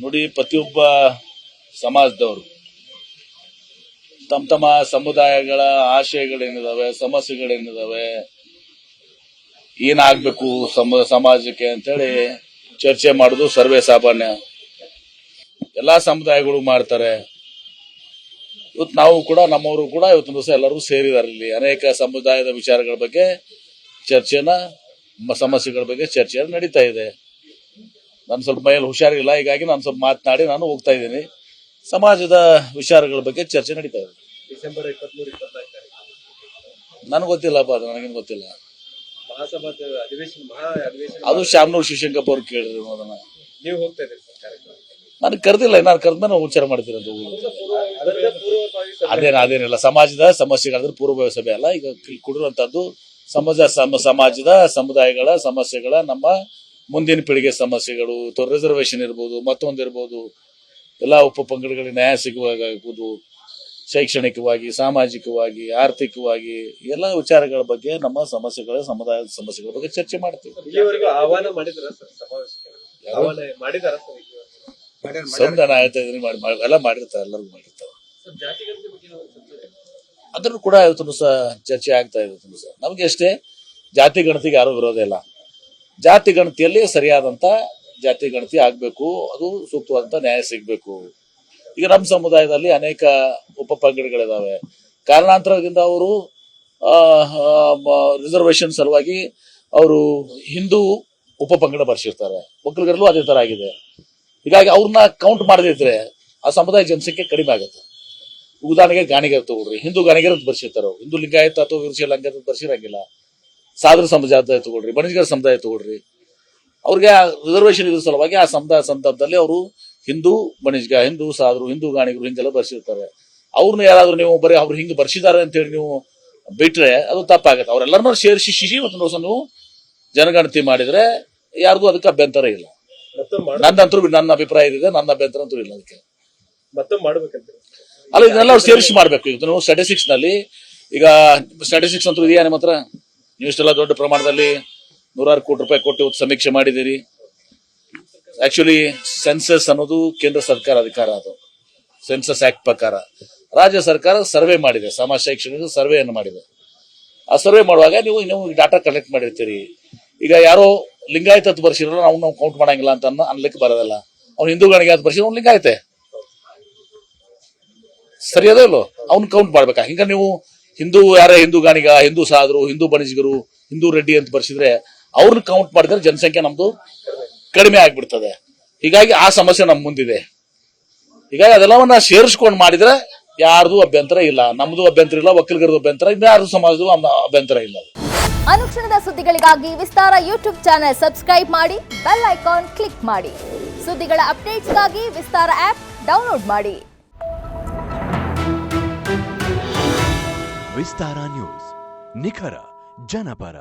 ನೋಡಿ, ಪ್ರತಿಯೊಬ್ಬ ಸಮಾಜದವರು ತಮ್ಮ ತಮ್ಮ ಸಮುದಾಯಗಳ ಆಶಯಗಳೇನಿದಾವೆ, ಸಮಸ್ಯೆಗಳೇನಿದಾವೆ, ಏನಾಗಬೇಕು ಸಮಾಜಕ್ಕೆ ಅಂತೇಳಿ ಚರ್ಚೆ ಮಾಡೋದು ಸರ್ವೇ ಸಾಮಾನ್ಯ. ಎಲ್ಲಾ ಸಮುದಾಯಗಳು ಮಾಡ್ತಾರೆ. ಇವತ್ತು ನಾವು ಕೂಡ, ನಮ್ಮವರು ಕೂಡ ಇವತ್ತಿನ ದಿವಸ ಎಲ್ಲರೂ ಸೇರಿದ್ದಾರೆ. ಇಲ್ಲಿ ಅನೇಕ ಸಮುದಾಯದ ವಿಚಾರಗಳ ಬಗ್ಗೆ ಚರ್ಚೆನ, ಸಮಸ್ಯೆಗಳ ಬಗ್ಗೆ ಚರ್ಚೆಯನ್ನು ನಡೀತಾ ಇದೆ. ನಾನು ಸ್ವಲ್ಪ ಮೈಯಲ್ಲಿ ಹುಷಾರಿಲ್ಲ, ಹೀಗಾಗಿ ನಾನು ಸ್ವಲ್ಪ ಮಾತನಾಡಿ ನಾನು ಹೋಗ್ತಾ ಇದ್ದೀನಿ. ಸಮಾಜದ ವಿಚಾರಗಳ ಬಗ್ಗೆ ಚರ್ಚೆ ನಡೀತಾ ಇದೆ. ಡಿಸೆಂಬರ್ 23-24 ನನಗೆ ಗೊತ್ತಿಲ್ಲಪ್ಪ, ಅದು ನನಗೇನು ಗೊತ್ತಿಲ್ಲ. ಮಹಾಸಭಾ ಅಧಿವೇಶನ ಅದು ಶಾಮನೂರು ಶಿವಶಂಕಪ್ಪ ಅವ್ರು ಕೇಳಿದ್ರು. ಅದನ್ನ ನೀವು ಹೋಗ್ತಾ ಇದ್ದೀರಿ ಸರ್ಕಾರಕ್ಕೆ? ನನಗೆ ಕರೆದಿಲ್ಲ, ನಾನು ಕರೆದ್ಮೇಲೆ ವಿಚಾರ ಮಾಡ್ತಿರೋದು. ಅದೇನಿಲ್ಲ, ಸಮಾಜದ ಸಮಸ್ಯೆಗಳಂದ್ರೆ ಪೂರ್ವಭಾವಿ ಸಭೆ ಅಲ್ಲ. ಈಗ ಕೊಡಿರುವಂತದ್ದು ಸಮಾಜದ ಸಮುದಾಯಗಳ ಸಮಸ್ಯೆಗಳ, ನಮ್ಮ ಮುಂದಿನ ಪೀಳಿಗೆ ಸಮಸ್ಯೆಗಳು, ರಿಸರ್ವೇಶನ್ ಇರ್ಬೋದು, ಮತ್ತೊಂದಿರ್ಬೋದು, ಎಲ್ಲ ಉಪಪಂಗಡಗಳಿಗೆ ನ್ಯಾಯ ಸಿಗುವಾಗಬಹುದು, ಶೈಕ್ಷಣಿಕವಾಗಿ, ಸಾಮಾಜಿಕವಾಗಿ, ಆರ್ಥಿಕವಾಗಿ ಎಲ್ಲ ವಿಚಾರಗಳ ಬಗ್ಗೆ, ನಮ್ಮ ಸಮಸ್ಯೆಗಳ, ಸಮುದಾಯದ ಸಮಸ್ಯೆಗಳ ಬಗ್ಗೆ ಚರ್ಚೆ ಮಾಡ್ತೀವಿ. ಇಲ್ಲಿವರೆಗೂ ಆಹ್ವಾನ ಮಾಡಿದಾರ ಸರ್ ಸಮಾವೇಶಕ್ಕೆ? ಮಾಡಿದಾರ ಸಂಧಾನ ಆಯ್ತಾ ಇದ್ರೆ ಎಲ್ಲ ಮಾಡಿರ್ತಾರೆ, ಎಲ್ಲರಿಗೂ ಮಾಡಿರ್ತಾರೆ. ಅದ್ರೂ ಕೂಡ ಇವತ್ತು ಸಹ ಚರ್ಚೆ ಆಗ್ತಾ ಇದೆ. ನಮ್ಗೆ ಅಷ್ಟೇ, ಜಾತಿ ಗಣತಿಗೆ ಯಾರೂ ವಿರೋಧ ಇಲ್ಲ. ಜಾತಿ ಗಣತಿಯಲ್ಲಿ ಸರಿಯಾದಂತ ಜಾತಿ ಗಣತಿ ಆಗ್ಬೇಕು, ಅದು ಸೂಕ್ತವಾದಂತ ನ್ಯಾಯ ಸಿಗ್ಬೇಕು. ಈಗ ನಮ್ಮ ಸಮುದಾಯದಲ್ಲಿ ಅನೇಕ ಉಪಪಂಗಡಗಳಿದಾವೆ. ಕಾರಣಾಂತರದಿಂದ ಅವರು ರಿಸರ್ವೇಶನ್ ಸಲುವಾಗಿ ಅವರು ಹಿಂದೂ ಉಪಪಂಗಡ ಬರ್ಸಿರ್ತಾರೆ. ಒಕ್ಕಲಿಗರಲ್ಲೂ ಅದೇ ತರ ಆಗಿದೆ. ಹೀಗಾಗಿ ಅವ್ರನ್ನ ಕೌಂಟ್ ಮಾಡದಿದ್ರೆ ಆ ಸಮುದಾಯ ಜನಸಂಖ್ಯೆ ಕಡಿಮೆ ಆಗುತ್ತೆ. ಉದಾಹರಣೆಗೆ ಗಾಣಿಗರು ತಗೊಳ್ರಿ, ಹಿಂದೂ ಗಾಣಿಗರ ಬರ್ಸಿರ್ತಾರ, ಹಿಂದೂ ಲಿಂಗಾಯತ ಅಥವಾ ವಿರುಷ ಲಿಂಗಾಯತ ಬರ್ಸಿರಂಗಿಲ್ಲ. ಸಾಧು ಸಮುದಾಯ ತಗೊಳ್ರಿ, ಬಣಿಜ್ಗರ ಸಮುದಾಯ ತಗೊಳ್ರಿ, ಅವ್ರಿಗೆ ರಿಸರ್ವೇಶನ್ ಇದ್ರ ಸಲುವಾಗಿ ಆ ಸಮುದಾಯ ಸಂದರ್ಭದಲ್ಲಿ ಅವರು ಹಿಂದೂ ಬಣಿಜ್ಗ, ಹಿಂದೂ ಸಾಧರು, ಹಿಂದೂ ಗಾಣಿಗರು ಹಿಂಗೆಲ್ಲ ಬರ್ಸಿರ್ತಾರೆ. ಅವ್ರನ್ನ ಯಾರಾದ್ರೂ ನೀವು ಬರೀ ಅವ್ರು ಹಿಂಗೆ ಬರ್ಸಿದ್ದಾರೆ ಅಂತೇಳಿ ನೀವು ಬಿಟ್ರೆ ಅದು ತಪ್ಪಾಗತ್ತೆ. ಅವರೆಲ್ಲರನ್ನೂ ಸೇರಿಸಿ ಒಂದು ದಿವಸ ನೀವು ಜನಗಣತಿ ಮಾಡಿದ್ರೆ ಯಾರಿಗೂ ಅದಕ್ಕೆ ಅಭ್ಯಂತರ ಇಲ್ಲ. ನನ್ನ ಅಭಿಪ್ರಾಯ ಇದೆ, ನನ್ನ ಅಭ್ಯಂತರ ಅಂತೂ ಇಲ್ಲ ಅದಕ್ಕೆ. ಅಲ್ಲ, ಇದನ್ನೆಲ್ಲ ಸೇರಿಸಿ ಮಾಡ್ಬೇಕು. ಇದು ಸ್ಟಾಟಿಸ್ಟಿಕ್ಸ್ ನಲ್ಲಿ, ಈಗ ಸ್ಟಾಟಿಸ್ಟಿಕ್ಸ್ ಅಂತೂ ಇದೆಯಾ ನಿಮ್ಮ ಹತ್ರ? ನೀವು ಇಷ್ಟೆಲ್ಲ ದೊಡ್ಡ ಪ್ರಮಾಣದಲ್ಲಿ 100 ಕೋಟಿ ರೂಪಾಯಿ ಕೊಟ್ಟು ಸಮೀಕ್ಷೆ ಮಾಡಿದ್ದೀರಿ. ಆಕ್ಚುಲಿ ಸೆನ್ಸಸ್ ಅನ್ನೋದು ಕೇಂದ್ರ ಸರ್ಕಾರ ಅಧಿಕಾರ. ಅದು ಸೆನ್ಸಸ್ ಆಕ್ಟ್ ಪ್ರಕಾರ ರಾಜ್ಯ ಸರ್ಕಾರ ಸರ್ವೆ ಮಾಡಿದೆ, ಸಮಾಜ ಶೈಕ್ಷಣಿಕ ಸರ್ವೆಯನ್ನು ಮಾಡಿದೆ. ಆ ಸರ್ವೆ ಮಾಡುವಾಗ ನೀವು ಡಾಟಾ ಕಲೆಕ್ಟ್ ಮಾಡಿರ್ತೀರಿ. ಈಗ ಯಾರೋ ಲಿಂಗಾಯತ ಬರ್ಸಿರೋ ನಾವು ಕೌಂಟ್ ಮಾಡಂಗಿಲ್ಲ ಅಂತ ಅನ್ಲಿಕ್ಕೆ ಬರೋದಲ್ಲ. ಅವ್ನು ಹಿಂದೂಗಳಿಗೆ ಅಂತ ಬರ್ಸಿರೋ ಅವ್ನು ಲಿಂಗಾಯತೆ, ಸರಿಯಾದ ಇಲ್ಲೋ ಅವ್ನು ಕೌಂಟ್ ಮಾಡ್ಬೇಕಾ? ಹಿಂಗ ನೀವು ಯಾರೇ ಹಿಂದೂ ಗಾಣಿಗ, ಹಿಂದೂ ಸಾಧರು, ಹಿಂದೂ ಬಣಿಜ್ಗರು, ಹಿಂದೂ ರೆಡ್ಡಿ ಅಂತ ಬರ್ಸಿದ್ರೆ ಅವ್ರನ್ನ ಕೌಂಟ್ ಮಾಡಿದ್ರೆ ಜನಸಂಖ್ಯೆ ನಮ್ದು ಕಡಿಮೆ ಆಗ್ಬಿಡ್ತದೆ. ಹೀಗಾಗಿ ಆ ಸಮಸ್ಯೆ ನಮ್ ಮುಂದಿದೆ. ಹೀಗಾಗಿ ಅದೆಲ್ಲವನ್ನ ಸೇರಿಸ್ಕೊಂಡು ಮಾಡಿದ್ರೆ ಯಾರ್ದು ಅಭ್ಯಂತರ ಇಲ್ಲ, ನಮ್ದು ಅಭ್ಯಂತರ ಇಲ್ಲ, ಒಕ್ಕಲಿಗರದು ಅಭ್ಯಂತರ, ಇನ್ಯಾರ್ದು ಸಮಾಜದ ಅಭ್ಯಂತರ ಇಲ್ಲ. ಅನುಕ್ಷಣದ ಸುದ್ದಿಗಳಿಗಾಗಿ ವಿಸ್ತಾರ ಯೂಟ್ಯೂಬ್ ಚಾನೆಲ್ ಸಬ್ಸ್ಕ್ರೈಬ್ ಮಾಡಿ, ಬೆಲ್ ಐಕಾನ್ ಕ್ಲಿಕ್ ಮಾಡಿ. ಸುದ್ದಿಗಳ ಅಪ್ಡೇಟ್ಸ್ಗಾಗಿ ವಿಸ್ತಾರ ಆಪ್ ಡೌನ್ಲೋಡ್ ಮಾಡಿ. ವಿಸ್ತಾರ ನ್ಯೂಸ್, ನಿಖರ ಜನಪರ.